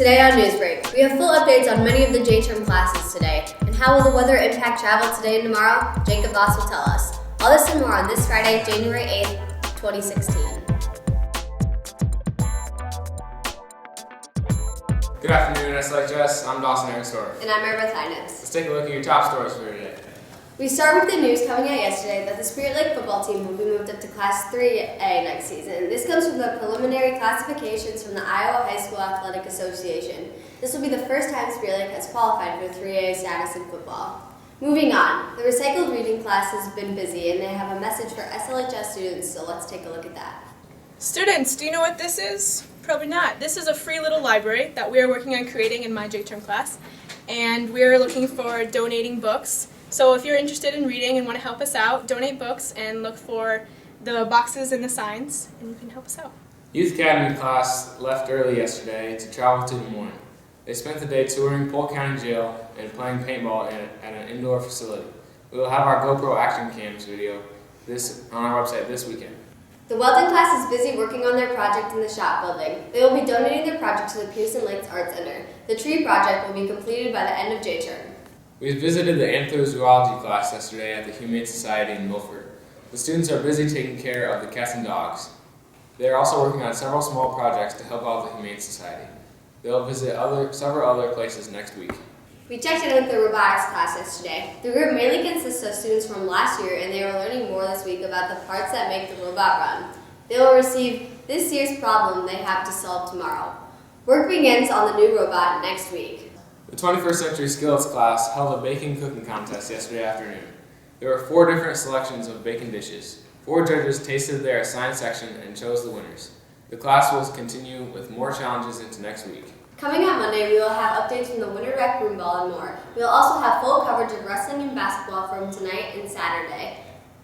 Today on Newsbreak, we have full updates on many of the J-term classes today. And how will the weather impact travel today and tomorrow? Jacob Voss will tell us. All this and more on this Friday, January 8th, 2016. Good afternoon, SLHS. I'm Dawson Ericksdorf. And I'm Meredith Hines. Let's take a look at your top stories for today. We start with the news coming out yesterday that the Spirit Lake football team will be moved up to Class 3A next season. This comes from the preliminary classifications from the Iowa High School Athletic Association. This will be the first time Spirit Lake has qualified for 3A status in football. Moving on, the recycled reading class has been busy and they have a message for SLHS students, so let's take a look at that. Students, do you know what this is? Probably not. This is a free little library that we are working on creating in my J-term class, and we are looking for donating books. So if you're interested in reading and want to help us out, donate books and look for the boxes and the signs, and you can help us out. Youth Academy class left early yesterday to travel to Des Moines. They spent the day touring Polk County Jail and playing paintball at an indoor facility. We will have our GoPro action cams video on our website this weekend. The welding class is busy working on their project in the shop building. They will be donating their project to the Pearson Lakes Art Center. The tree project will be completed by the end of J-term. We visited the anthrozoology class yesterday at the Humane Society in Milford. The students are busy taking care of the cats and dogs. They are also working on several small projects to help out the Humane Society. They'll visit several other places next week. We checked in with the robotics class yesterday. The group mainly consists of students from last year, and they are learning more this week about the parts that make the robot run. They will receive this year's problem they have to solve tomorrow. Work begins on the new robot next week. The 21st Century Skillets class held a baking cooking contest yesterday afternoon. There were 4 different selections of baking dishes. 4 judges tasted their assigned section and chose the winners. The class will continue with more challenges into next week. Coming up Monday, we will have updates from the Winter Rec Room Ball and more. We will also have full coverage of wrestling and basketball from tonight and Saturday.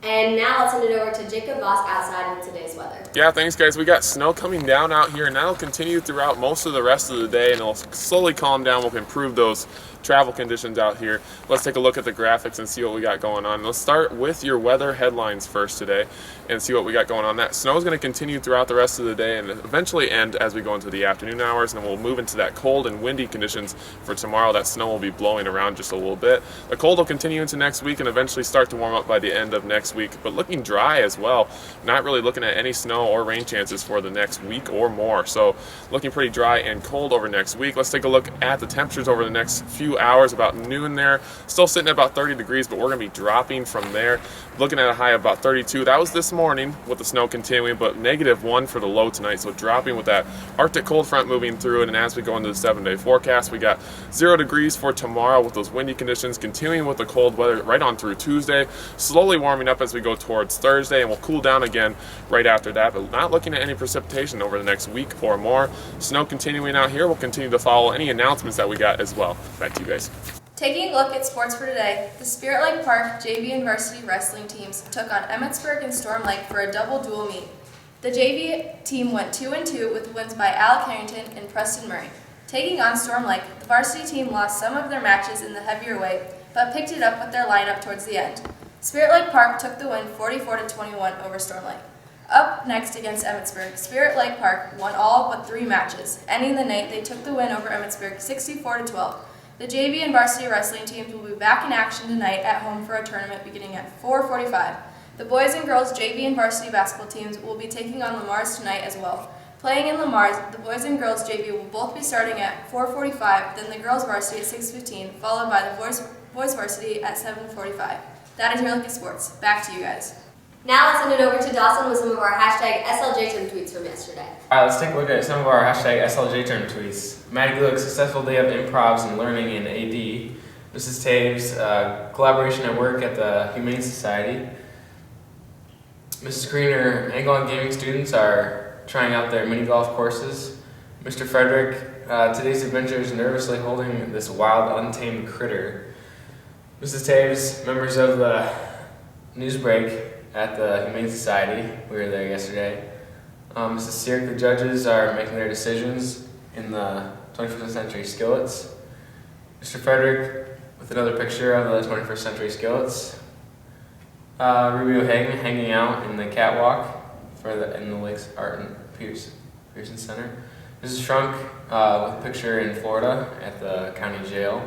And now let's send it over to Jacob Voss outside with today's weather. Yeah, thanks guys. We got snow coming down out here, and that'll continue throughout most of the rest of the day, and it'll slowly calm down. We'll improve those travel conditions out here. Let's take a look at the graphics and see what we got going on. Let's start with your weather headlines first today and see what we got going on. That snow is going to continue throughout the rest of the day and eventually end as we go into the afternoon hours, and then we'll move into that cold and windy conditions for tomorrow. That snow will be blowing around just a little bit. The cold will continue into next week and eventually start to warm up by the end of next week, but looking dry as well. Not really looking at any snow or rain chances for the next week or more. So looking pretty dry and cold over next week. Let's take a look at the temperatures over the next few hours. About noon there, still sitting at about 30 degrees, but we're going to be dropping from there. Looking at a high of about 32. That was this morning with the snow continuing, but -1 for the low tonight. So dropping with that Arctic cold front moving through it. And as we go into the 7-day forecast, we got 0 degrees for tomorrow with those windy conditions, continuing with the cold weather right on through Tuesday, slowly warming up as we go towards Thursday, and we'll cool down again right after that, but not looking at any precipitation over the next week or more. Snow continuing out here. We'll continue to follow any announcements that we got as well. Back to you guys. Taking a look at sports for today, the Spirit Lake Park JV and varsity wrestling teams took on Emmetsburg and Storm Lake for a double dual meet. The JV team went 2-2 with wins by Alec Harrington and Preston Murray. Taking on Storm Lake, the varsity team lost some of their matches in the heavier weight, but picked it up with their lineup towards the end. Spirit Lake Park took the win 44-21 over Storm Lake. Up next against Emmetsburg, Spirit Lake Park won all but 3 matches. Ending the night, they took the win over Emmetsburg 64-12. The JV and varsity wrestling teams will be back in action tonight at home for a tournament beginning at 4:45. The boys and girls JV and varsity basketball teams will be taking on Lamar's tonight as well. Playing in Lamar's, the boys and girls JV will both be starting at 4:45, then the girls varsity at 6:15, followed by the boys varsity at 7:45. That is your look at sports. Back to you guys. Now let's send it over to Dawson with some of our #SLJterm tweets from yesterday. Alright, let's take a look at some of our #SLJterm tweets. Maddie Gluck, successful day of improvs and learning in AD. Mrs. Taves, collaboration at work at the Humane Society. Mrs. Greener, angle and gaming students are trying out their mini golf courses. Mr. Frederick, today's adventure is nervously holding this wild, untamed critter. Mrs. Taves, members of the Newsbreak at the Humane Society, we were there yesterday. Mrs. Seark, the judges are making their decisions in the 21st Century Skillets. Mr. Frederick with another picture of the 21st Century Skillets. Rubio Hagen hanging out in the catwalk in the Lakes Art and Pearson Center. Mrs. Shrunk with a picture in Florida at the county jail.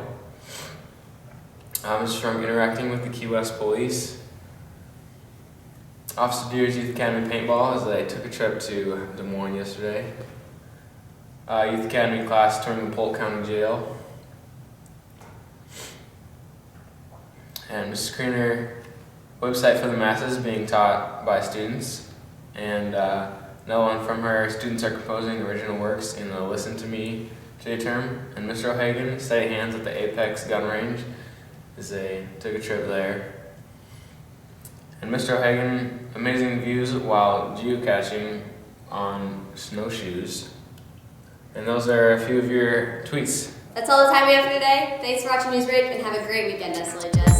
Mrs. Shrunk interacting with the Key West police. Officer Deere's Youth Academy paintball as they took a trip to Des Moines yesterday. Youth Academy class touring the Polk County Jail. And Mrs. Creener, website for the masses being taught by students. And another one from her, students are composing original works in the Listen to Me J-term. And Mr. O'Hagan, steady hands at the Apex gun range as they took a trip there. And Mr. O'Hagan, amazing views while geocaching on snowshoes. And those are a few of your tweets. That's all the time we have for today. Thanks for watching Newsbreak and have a great weekend, SLA Jen.